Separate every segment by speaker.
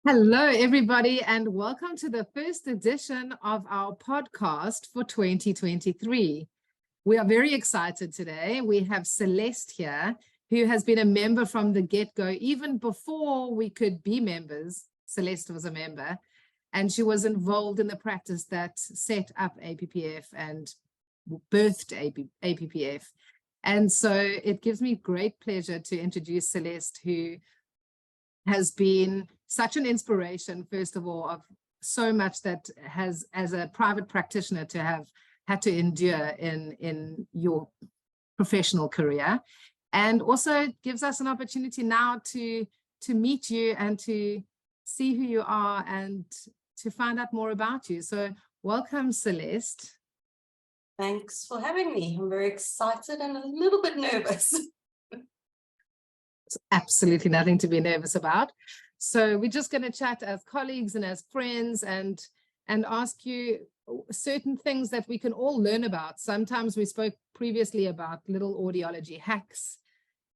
Speaker 1: Hello, everybody, and welcome to the first edition of our podcast for 2023. We are very excited today. We have Celeste here, who has been a member from the get-go. Even before we could be members, Celeste was a member, and she was involved in the practice that set up APPF and birthed APPF. And so it gives me great pleasure to introduce Celeste, who has been such an inspiration, first of all, of so much that has, as a private practitioner, to have had to endure in your professional career. And also gives us an opportunity now to meet you and to see who you are and to find out more about you. So welcome, Celeste.
Speaker 2: Thanks for having me. I'm very excited and a little bit nervous.
Speaker 1: It's absolutely nothing to be nervous about. So we're just going to chat as colleagues and as friends and ask you certain things that we can all learn about. Sometimes we spoke previously about little audiology hacks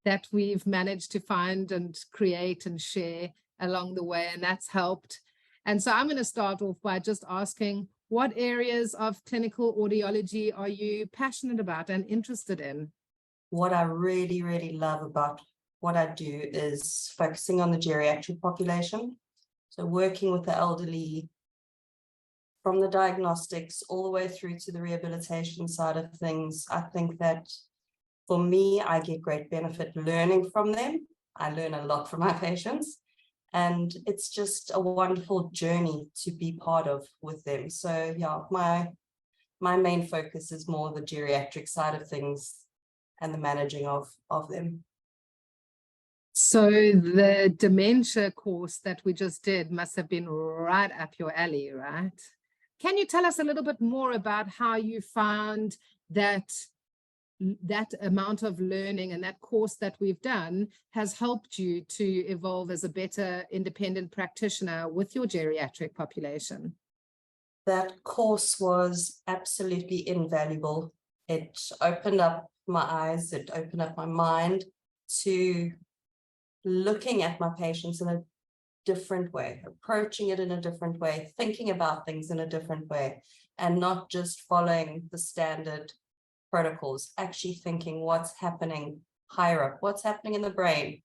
Speaker 1: that we've managed to find and create and share along the way, and that's helped. And so I'm going to start off by just asking, what areas of clinical audiology are you passionate about and interested in?
Speaker 2: What I really, really love about what I do is focusing on the geriatric population. So working with the elderly from the diagnostics all the way through to the rehabilitation side of things. I think that for me, I get great benefit learning from them. I learn a lot from my patients, and it's just a wonderful journey to be part of with them. So yeah, my main focus is more the geriatric side of things and the managing of them.
Speaker 1: So the dementia course that we just did must have been right up your alley, right? Can you tell us a little bit more about how you found that amount of learning and that course that we've done has helped you to evolve as a better independent practitioner with your geriatric population?
Speaker 2: That course was absolutely invaluable. It opened up my eyes, it opened up my mind to looking at my patients in a different way, approaching it in a different way, thinking about things in a different way, and not just following the standard protocols, actually thinking what's happening higher up, what's happening in the brain,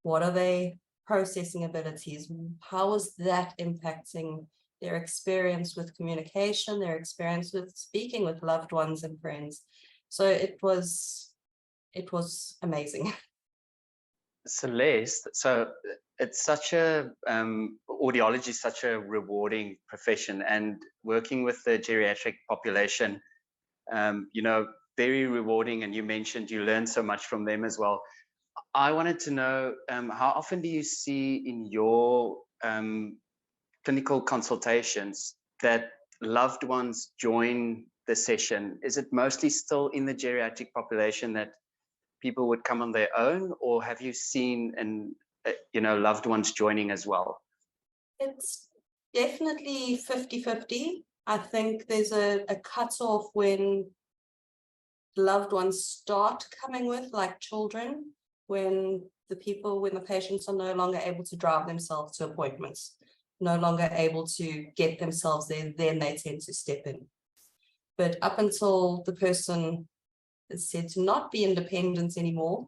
Speaker 2: what are their processing abilities, how is that impacting their experience with communication, their experience with speaking with loved ones and friends. So it was amazing.
Speaker 3: Celeste, so it's such a audiology is such a rewarding profession, and working with the geriatric population, very rewarding. And you mentioned you learn so much from them as well. I wanted to know, how often do you see in your clinical consultations that loved ones join the session? Is it mostly still in the geriatric population that people would come on their own, or have you seen loved ones joining as well?
Speaker 2: It's definitely 50-50. I think there's a cutoff when loved ones start coming with, like children, when the patients are no longer able to drive themselves to appointments, no longer able to get themselves there, then they tend to step in. But up until the person is said to not be independent anymore,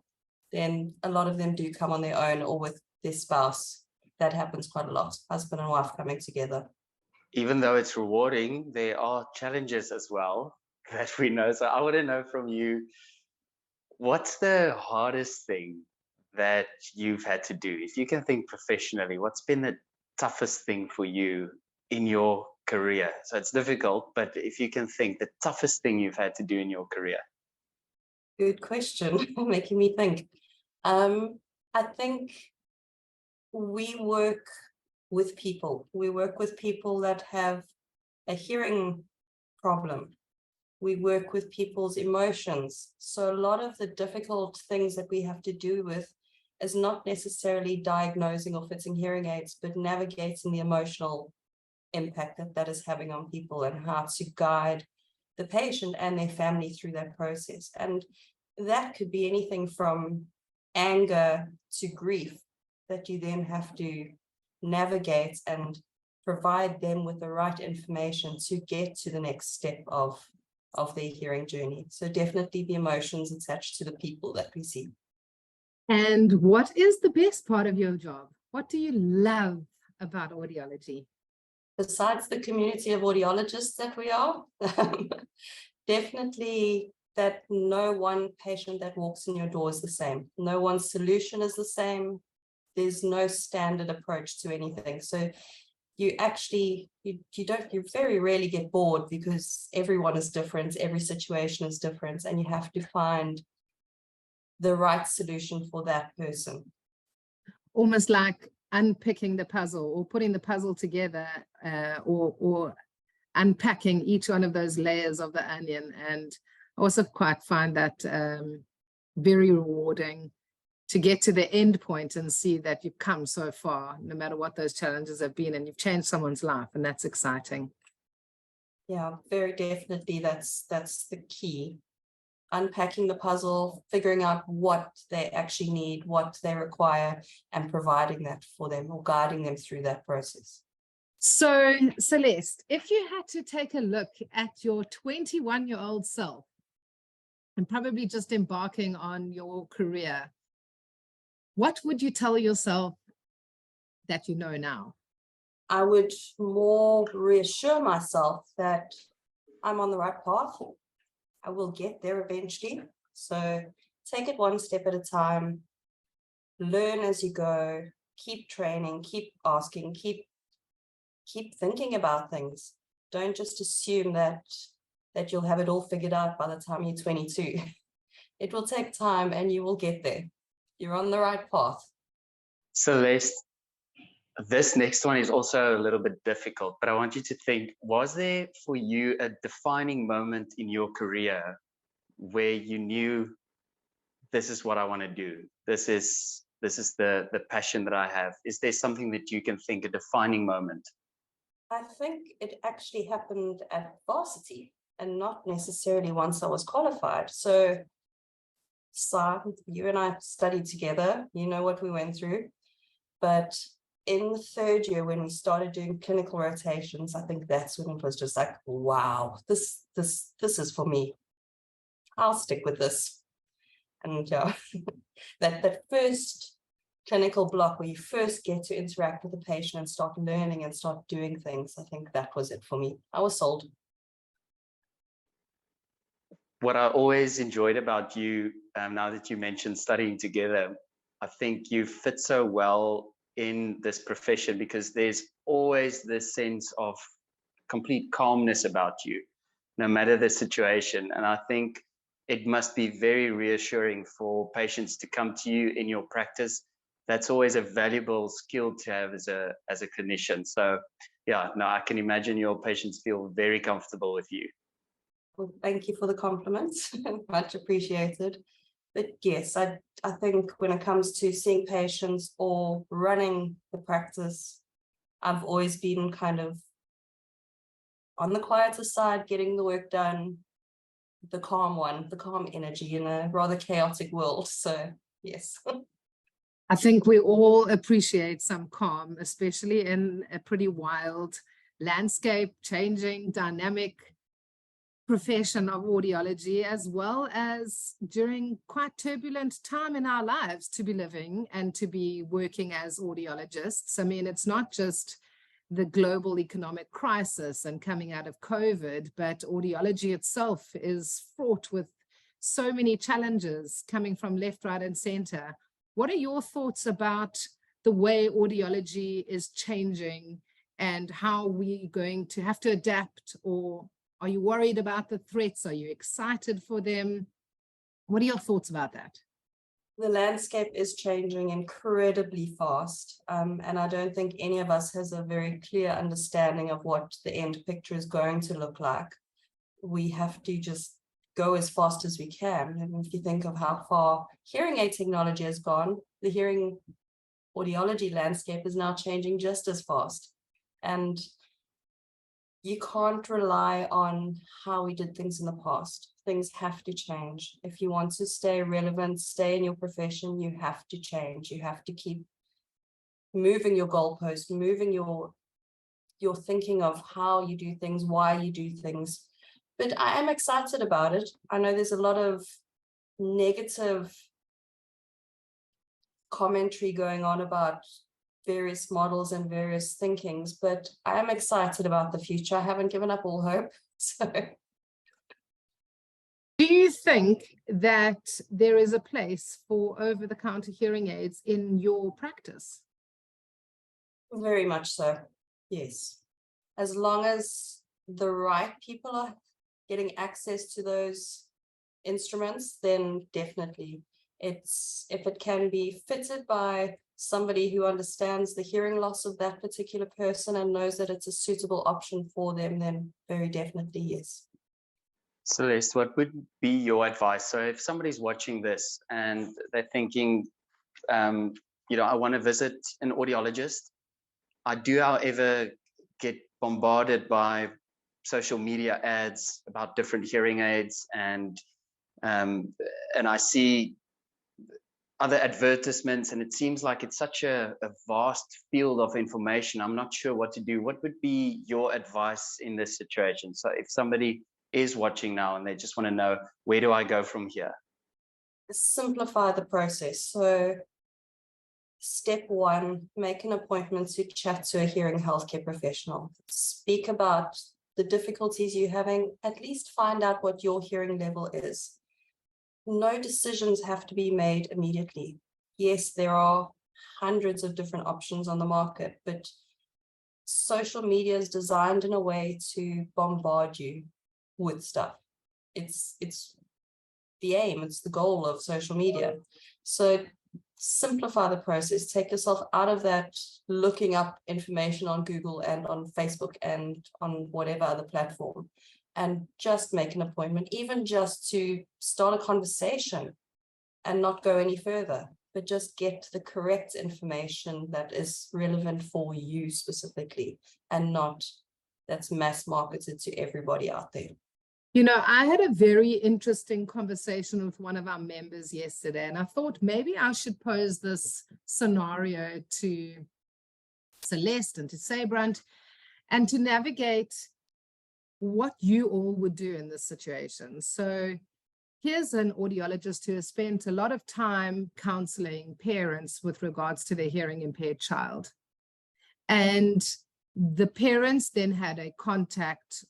Speaker 2: then a lot of them do come on their own or with their spouse. That happens quite a lot, husband and wife coming together.
Speaker 3: Even though it's rewarding, there are challenges as well that we know. So I want to know from you, what's the hardest thing that you've had to do? If you can think professionally, what's been the toughest thing for you in your career? So it's difficult, but if you can think the toughest thing you've had to do in your career.
Speaker 2: Good question, making me think. I think we work with people. We work with people that have a hearing problem. We work with people's emotions. So a lot of the difficult things that we have to do with is not necessarily diagnosing or fitting hearing aids, but navigating the emotional impact that is having on people and how to guide the patient and their family through that process. And that could be anything from anger to grief that you then have to navigate and provide them with the right information to get to the next step of their hearing journey. So definitely the emotions attached to the people that we see.
Speaker 1: And what is the best part of your job? What do you love about audiology?
Speaker 2: Besides the community of audiologists that we are, definitely that no one patient that walks in your door is the same. No one solution is the same. There's no standard approach to anything. So you actually, you very rarely get bored because everyone is different. Every situation is different, and you have to find the right solution for that person.
Speaker 1: Almost like unpicking the puzzle or putting the puzzle together, or unpacking each one of those layers of the onion. And I also quite find that very rewarding to get to the end point and see that you've come so far, no matter what those challenges have been, and you've changed someone's life, and that's exciting.
Speaker 2: Yeah, very definitely. That's the key. Unpacking the puzzle, figuring out what they actually need, what they require, and providing that for them or guiding them through that process.
Speaker 1: So, Celeste, if you had to take a look at your 21-year-old self and probably just embarking on your career, what would you tell yourself that you know now?
Speaker 2: I would more reassure myself that I'm on the right path. I will get there eventually. So take it one step at a time, learn as you go, keep training, keep asking, keep thinking about things. Don't just assume that you'll have it all figured out by the time you're 22. It will take time and you will get there. You're on the right path.
Speaker 3: Celeste, this next one is also a little bit difficult, but I want you to think, was there for you a defining moment in your career where you knew this is what I want to do? This is the passion that I have. Is there something that you can think, a defining moment?
Speaker 2: I think it actually happened at varsity and not necessarily once I was qualified. So, you and I studied together, you know what we went through. But in the third year, when we started doing clinical rotations, I think that's when it was just like, wow, this is for me. I'll stick with this. And that first clinical block where you first get to interact with the patient and start learning and start doing things, I think that was it for me. I was sold.
Speaker 3: What I always enjoyed about you, now that you mentioned studying together, I think you fit so well in this profession because there's always this sense of complete calmness about you, no matter the situation. And I think it must be very reassuring for patients to come to you in your practice. That's always a valuable skill to have as a clinician. So yeah, no, I can imagine your patients feel very comfortable with you.
Speaker 2: Well, thank you for the compliments. Much appreciated. But yes, I think when it comes to seeing patients or running the practice, I've always been kind of on the quieter side, getting the work done, the calm energy in a rather chaotic world. So yes.
Speaker 1: I think we all appreciate some calm, especially in a pretty wild landscape, changing, dynamic profession of audiology, as well as during quite turbulent time in our lives to be living and to be working as audiologists. I mean, it's not just the global economic crisis and coming out of COVID, but audiology itself is fraught with so many challenges coming from left, right, and center. What are your thoughts about the way audiology is changing and how we're going to have to adapt? Or are you worried about the threats? Are you excited for them? What are your thoughts about that?
Speaker 2: The landscape is changing incredibly fast, and I don't think any of us has a very clear understanding of what the end picture is going to look like. We have to just go as fast as we can. And if you think of how far hearing aid technology has gone, the hearing audiology landscape is now changing just as fast. And you can't rely on how we did things in the past. Things have to change. If you want to stay relevant, stay in your profession, you have to change. You have to keep moving your goalpost, moving your thinking of how you do things, why you do things. But I am excited about it. I know there's a lot of negative commentary going on about various models and various thinkings, but I am excited about the future. I haven't given up all hope. So,
Speaker 1: do you think that there is a place for over-the-counter hearing aids in your practice?
Speaker 2: very much so, yes. As long as the right people are getting access to those instruments, then definitely. If it can be fitted by somebody who understands the hearing loss of that particular person and knows that it's a suitable option for them, then very definitely yes.
Speaker 3: Celeste, what would be your advice? So if somebody's watching this and they're thinking, I want to visit an audiologist, I do, however, get bombarded by social media ads about different hearing aids, and I see other advertisements, and it seems like it's such a vast field of information. I'm not sure what to do. What would be your advice in this situation? So if somebody is watching now and they just want to know, where do I go from here?
Speaker 2: Simplify the process. So step one, make an appointment to chat to a hearing healthcare professional. Speak about the difficulties you're having, at least find out what your hearing level is. No decisions have to be made immediately. Yes, there are hundreds of different options on the market, but social media is designed in a way to bombard you with stuff. It's the aim, it's the goal of social media. So simplify the process, take yourself out of that looking up information on Google and on Facebook and on whatever other platform, and just make an appointment, even just to start a conversation and not go any further, but just get the correct information that is relevant for you specifically, and not that's mass marketed to everybody out there.
Speaker 1: You know, I had a very interesting conversation with one of our members yesterday, and I thought maybe I should pose this scenario to Celeste and to Sabrunt, and to navigate what you all would do in this situation. So here's an audiologist who has spent a lot of time counseling parents with regards to their hearing impaired child. And the parents then had a contact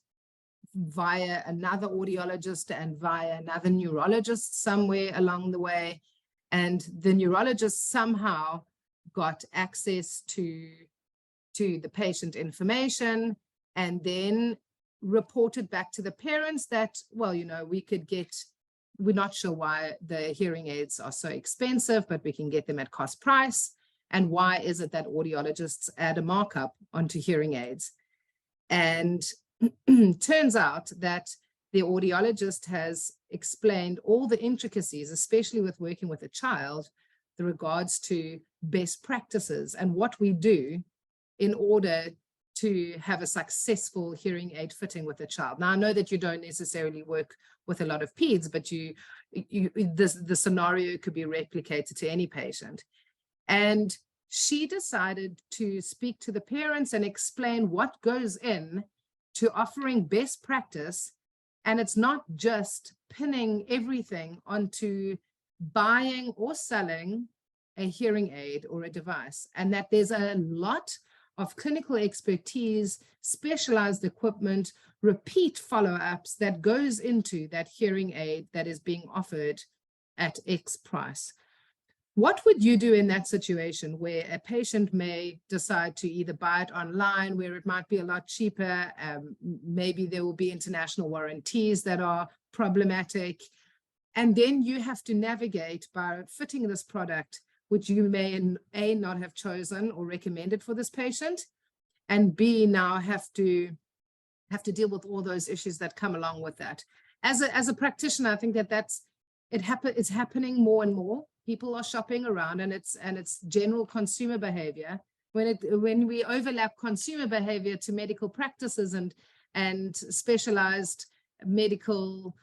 Speaker 1: via another audiologist and via another neurologist somewhere along the way. And the neurologist somehow got access to the patient information, and then reported back to the parents that, well, you know, we're not sure why the hearing aids are so expensive, but we can get them at cost price. And why is it that audiologists add a markup onto hearing aids? And turns out that the audiologist has explained all the intricacies, especially with working with a child, with regards to best practices and what we do in order to have a successful hearing aid fitting with a child. Now, I know that you don't necessarily work with a lot of peds, but the scenario could be replicated to any patient. And she decided to speak to the parents and explain what goes in to offering best practice. And it's not just pinning everything onto buying or selling a hearing aid or a device, and that there's a lot of clinical expertise, specialized equipment, repeat follow-ups that goes into that hearing aid that is being offered at X price. What would you do in that situation where a patient may decide to either buy it online, where it might be a lot cheaper, maybe there will be international warranties that are problematic, and then you have to navigate by fitting this product, which you may A, not have chosen or recommended for this patient, and B, now have to deal with all those issues that come along with that. As a practitioner, I think it's happening more and more. People are shopping around, and it's general consumer behavior. When we overlap consumer behavior to medical practices and specialized medical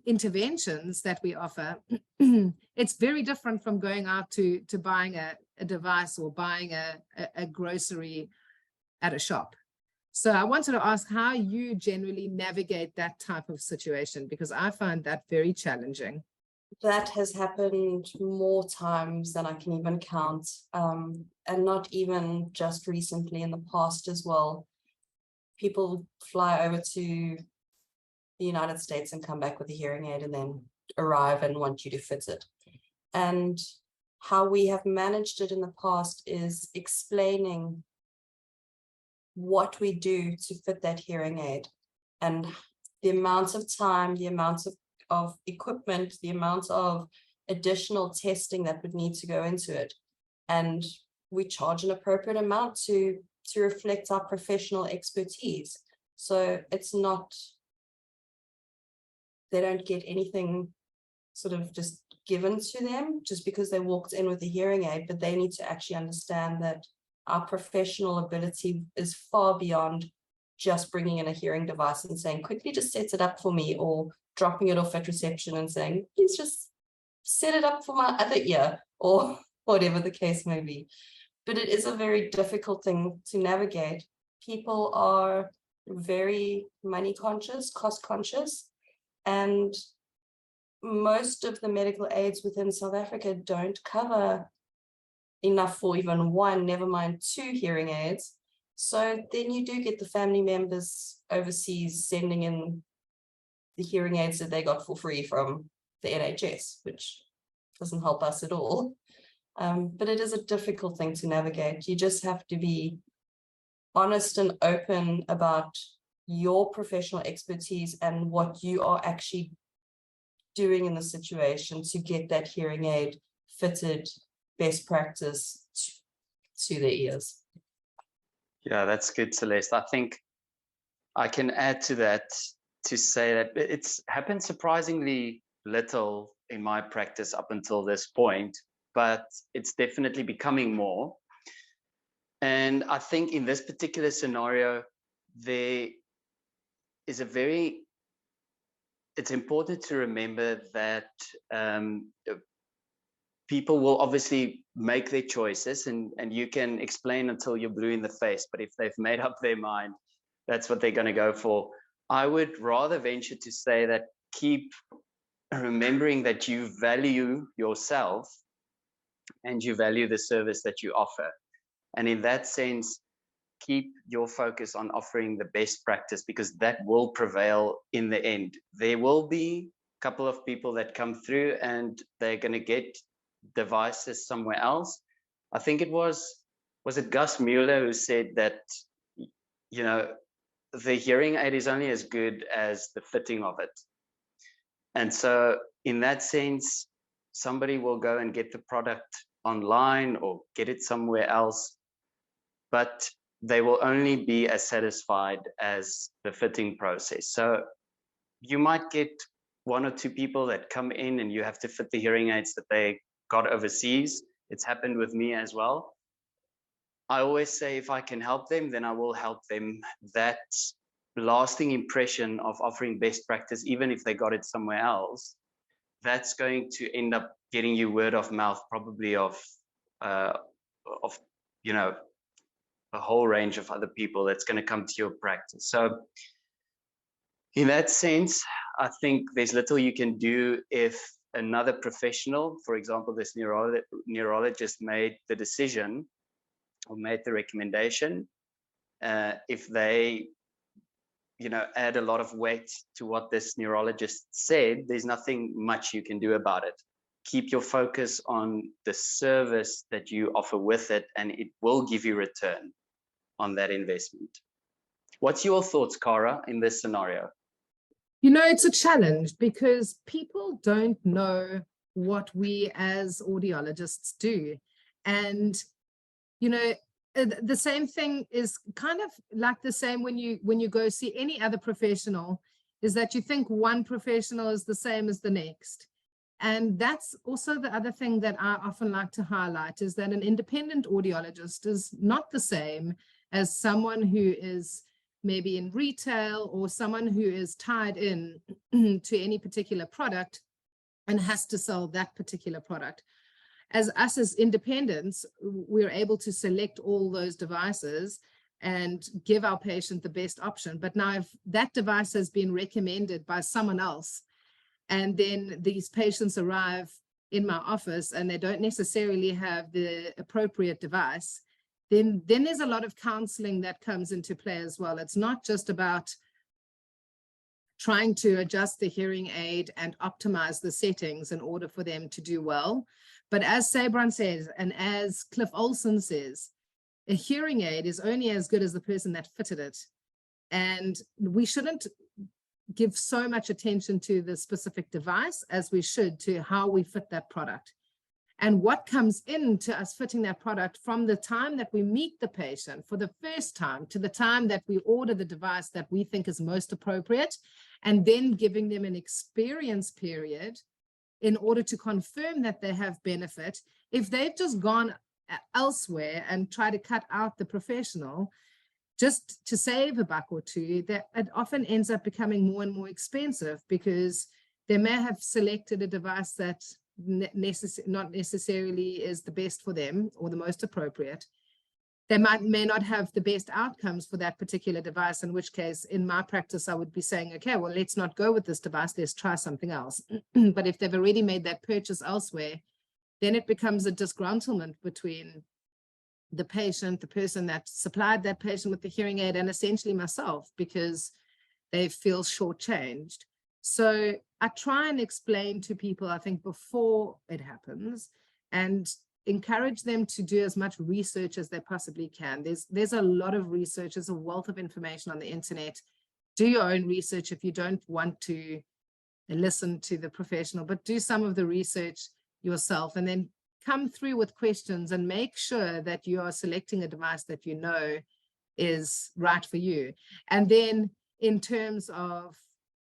Speaker 1: interventions that we offer, it's very different from going out to buying a device or buying a grocery at a shop. So I wanted to ask how you generally navigate that type of situation, because I find that very challenging.
Speaker 2: That has happened more times than I can even count, and not even just recently, in the past as well. People fly over to the United States and come back with a hearing aid and then arrive and want you to fit it. And how we have managed it in the past is explaining what we do to fit that hearing aid and the amount of time, the amount of equipment, the amount of additional testing that would need to go into it. And we charge an appropriate amount to reflect our professional expertise. So it's not, they don't get anything sort of just given to them just because they walked in with a hearing aid, but they need to actually understand that our professional ability is far beyond just bringing in a hearing device and saying, quickly just set it up for me, or dropping it off at reception and saying, please just set it up for my other ear, or whatever the case may be. But it is a very difficult thing to navigate. People are very money conscious, cost conscious, and most of the medical aids within South Africa don't cover enough for even one, never mind two hearing aids. So then you do get the family members overseas sending in the hearing aids that they got for free from the NHS, which doesn't help us at all. But it is a difficult thing to navigate. You just have to be honest and open about your professional expertise and what you are actually doing in the situation to get that hearing aid fitted best practice to their ears.
Speaker 3: Yeah, that's good, Celeste. I think I can add to that to say that it's happened surprisingly little in my practice up until this point, but it's definitely becoming more. And I think in this particular scenario, there is it's important to remember that people will obviously make their choices, and you can explain until you're blue in the face, but if they've made up their mind, that's what they're going to go for. I would rather venture to say that keep remembering that you value yourself and you value the service that you offer. And in that sense, keep your focus on offering the best practice, because that will prevail in the end. There will be a couple of people that come through and they're going to get devices somewhere else. I think it was it Gus Mueller who said that, you know, the hearing aid is only as good as the fitting of it. And so in that sense, somebody will go and get the product online or get it somewhere else, but they will only be as satisfied as the fitting process. So you might get one or two people that come in and you have to fit the hearing aids that they got overseas. It's happened with me as well. I always say if I can help them, then I will help them. That lasting impression of offering best practice, even if they got it somewhere else, that's going to end up getting you word of mouth, probably of you know, a whole range of other people that's going to come to your practice. So in that sense, I think there's little you can do if another professional, for example, this neurologist made the decision or made the recommendation, if they, you know, add a lot of weight to what this neurologist said, there's nothing much you can do about it. Keep your focus on the service that you offer with it, and it will give you return on that investment. What's your thoughts, Cara, in this scenario?
Speaker 1: You know, it's a challenge because people don't know what we as audiologists do. And, you know, the same thing is kind of like the same when you go see any other professional, is that you think one professional is the same as the next. And that's also the other thing that I often like to highlight, is that an independent audiologist is not the same as someone who is maybe in retail or someone who is tied in to any particular product and has to sell that particular product. as independents, we're able to select all those devices and give our patient the best option. But now if that device has been recommended by someone else, and then these patients arrive in my office and they don't necessarily have the appropriate device, then there's a lot of counseling that comes into play as well. It's not just about trying to adjust the hearing aid and optimize the settings in order for them to do well. But as Sabran says, and as Cliff Olson says, a hearing aid is only as good as the person that fitted it. And we shouldn't give so much attention to the specific device as we should to how we fit that product. And what comes into us fitting that product from the time that we meet the patient for the first time to the time that we order the device that we think is most appropriate, and then giving them an experience period in order to confirm that they have benefit. If they've just gone elsewhere and try to cut out the professional just to save a buck or two, that it often ends up becoming more and more expensive because they may have selected a device that not necessarily is the best for them or the most appropriate. They may not have the best outcomes for that particular device, in which case, in my practice, I would be saying, okay, well, let's not go with this device, let's try something else. But if they've already made that purchase elsewhere, then it becomes a disgruntlement between the patient, the person that supplied that patient with the hearing aid, and essentially myself, because they feel shortchanged. So I try and explain to people, I think, before it happens, and encourage them to do as much research as they possibly can. There's a lot of research, there's a wealth of information on the internet. Do your own research if you don't want to listen to the professional, but do some of the research yourself, and then come through with questions and make sure that you are selecting a device that you know is right for you. And then in terms of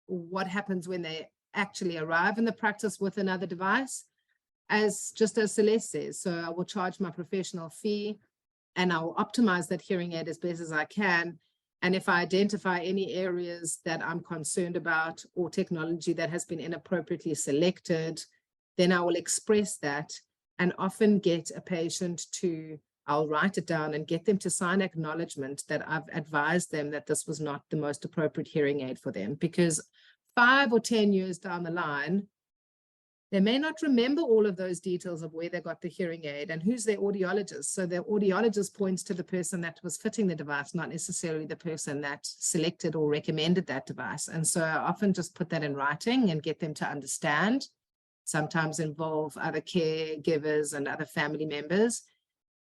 Speaker 1: what happens when they actually arrive in the practice with another device, just as Celeste says, so I will charge my professional fee and I will optimize that hearing aid as best as I can. And if I identify any areas that I'm concerned about or technology that has been inappropriately selected, then I will express that and often get a patient I'll write it down and get them to sign acknowledgement that I've advised them that this was not the most appropriate hearing aid for them, because 5 or 10 years down the line, they may not remember all of those details of where they got the hearing aid and who's their audiologist. So their audiologist points to the person that was fitting the device, not necessarily the person that selected or recommended that device. And so I often just put that in writing and get them to understand, sometimes involve other caregivers and other family members.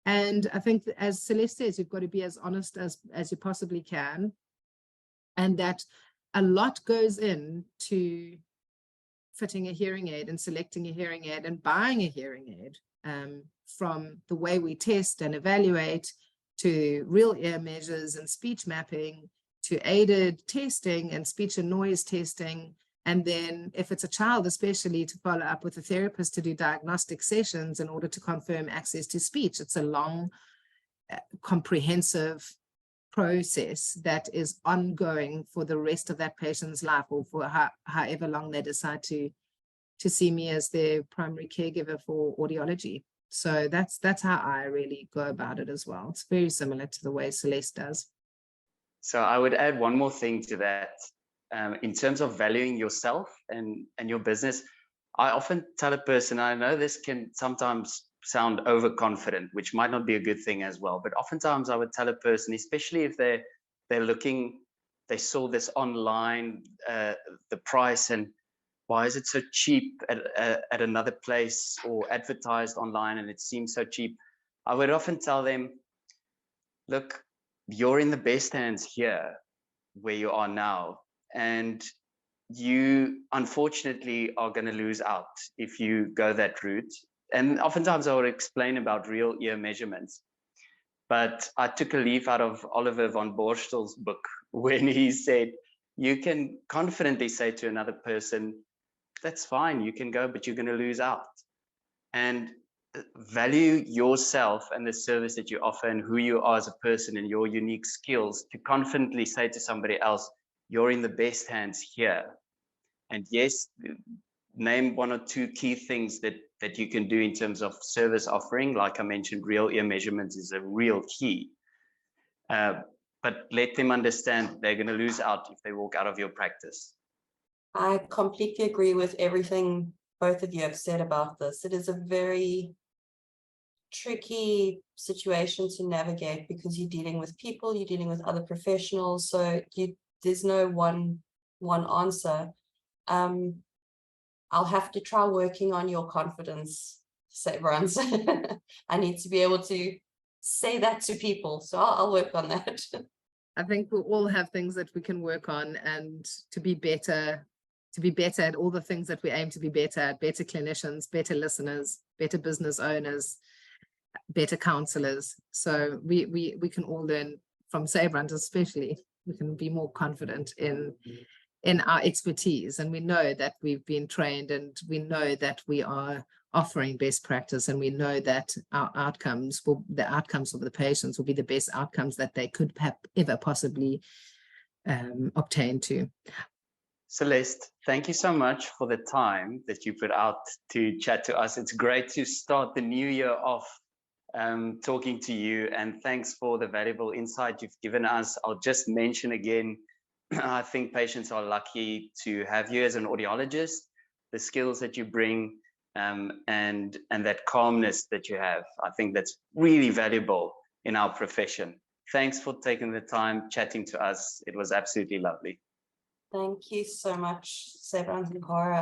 Speaker 1: And I think, as Celeste says, you've got to be as honest as you possibly can, and that a lot goes into fitting a hearing aid and selecting a hearing aid and buying a hearing aid, from the way we test and evaluate to real ear measures and speech mapping to aided testing and speech and noise testing. And then if it's a child, especially, to follow up with a therapist to do diagnostic sessions in order to confirm access to speech. It's a long, comprehensive process that is ongoing for the rest of that patient's life, or for however long they decide to see me as their primary caregiver for audiology. So that's how I really go about it as well. It's very similar to the way Celeste does.
Speaker 3: So I would add one more thing to that. In terms of valuing yourself and your business, I often tell a person, I know this can sometimes sound overconfident, which might not be a good thing as well, but oftentimes I would tell a person, especially if they're looking, they saw this online, the price, and why is it so cheap at another place, or advertised online and it seems so cheap. I would often tell them, look, you're in the best hands here where you are now. And you, unfortunately, are going to lose out if you go that route. And oftentimes I would explain about real ear measurements. But I took a leaf out of Oliver von Borstel's book when he said, you can confidently say to another person, that's fine, you can go, but you're going to lose out. And value yourself and the service that you offer and who you are as a person and your unique skills to confidently say to somebody else, you're in the best hands here. And yes, name one or two key things that you can do in terms of service offering. Like I mentioned, real ear measurements is a real key. But let them understand they're going to lose out if they walk out of your practice.
Speaker 2: I completely agree with everything both of you have said about this. It is a very tricky situation to navigate because you're dealing with people, you're dealing with other professionals, so there's no one answer. I'll have to try working on your confidence, Severance. I need to be able to say that to people, so I'll work on that.
Speaker 1: I think we all have things that we can work on, and to be better at all the things that we aim to be better at: better clinicians, better listeners, better business owners, better counselors. So we can all learn from Severance, especially. We can be more confident in our expertise, and we know that we've been trained, and we know that we are offering best practice, and we know that the outcomes of the patients will be the best outcomes that they could ever possibly obtain to.
Speaker 3: Celeste, thank you so much for the time that you put out to chat to us. It's great to start the new year off talking to you, and thanks for the valuable insight you've given us. I'll just mention again, I think patients are lucky to have you as an audiologist, the skills that you bring, and that calmness that you have. I think that's really valuable in our profession. Thanks for taking the time chatting to us. It was absolutely lovely.
Speaker 2: Thank you so much, Severance and Cora.